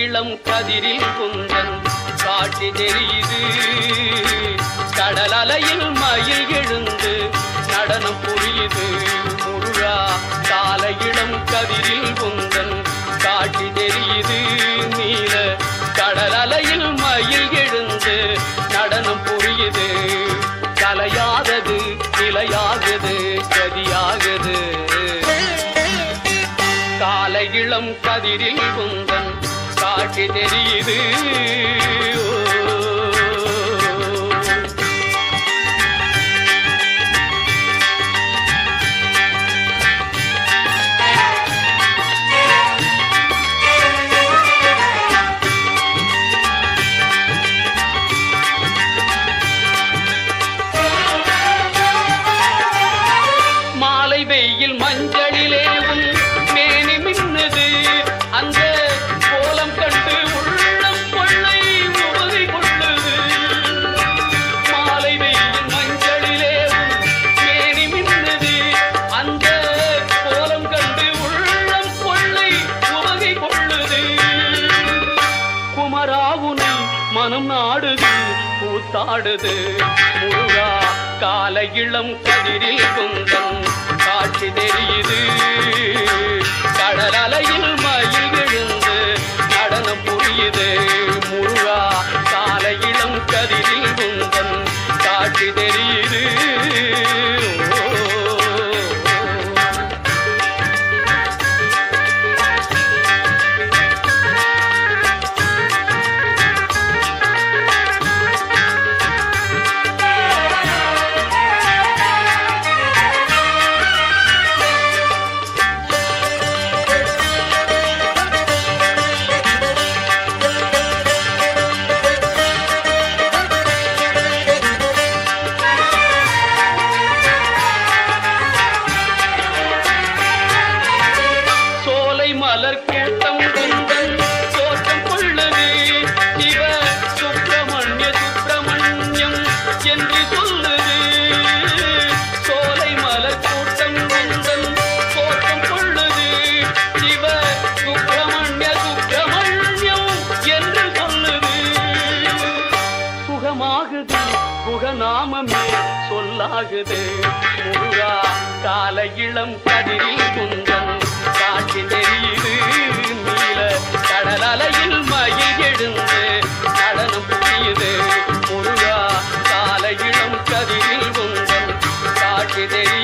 இளம் கதிரில் குந்தன் காட்சி தெரியுது. கடல் அலையில் மயில் எழுந்து நடனம் புரியுது. முருகா கால இளம் கதிரில் குந்தன் காட்சி தெரியுது. நீல கடல் அலையில் மயில் எழுந்து நடனம் புரியுது. கலையாதது நிலையாகுது கதியாகுது. காலை இளம் கதிரில் குந்தன் காட்சி தெரியுது. மாலை வெயில் மஞ்சளிலே உன் மேனி மின்னுது. அந்த கோலம் கண்டு உள்ளம் கொள்ளை உவகை கொள்ளுது. மாலை வெயில் மஞ்சளிலே உன் மேனி மின்னுது. அந்த கோலம் கண்டு உள்ளம் கொள்ளை உவகை கொள்ளுது. குமராவுனை மனம் நாடுது கூத்தாடுது. முருகா கால இளம் கதிரில் குந்தன் காட்சி தெரியுது. கடல் அலையில் மயில் எழுந்து நடனம் புரியுது. முருகா கால இளம் கதிரில் குந்தன் காட்சி தெரியுது. மலர் கூட்டம் குந்தன் தோற்றம் கொள்ளுது. சிவ சுப்பிரமணிய சுப்பிரமணியம் என்று சொல்லுது. சோலை மலர் கூட்டம் குந்தன் தோற்றம் கொள்ளுது. சிவ சுப்பிரமணிய சுப்பிரமணியம் என்று சொல்லுது. சுகமாகுது புகநாமமே சொல்லாகுது. முருகா கால இளம் கதிரில் குந்தன் காட்சி தெரியுது. நீல கடல் அலையில் மயில் எழுந்து நடனம் புரியுது. முருகா கால இளம் கதிரில் குந்தன் காட்சி தெரியுது.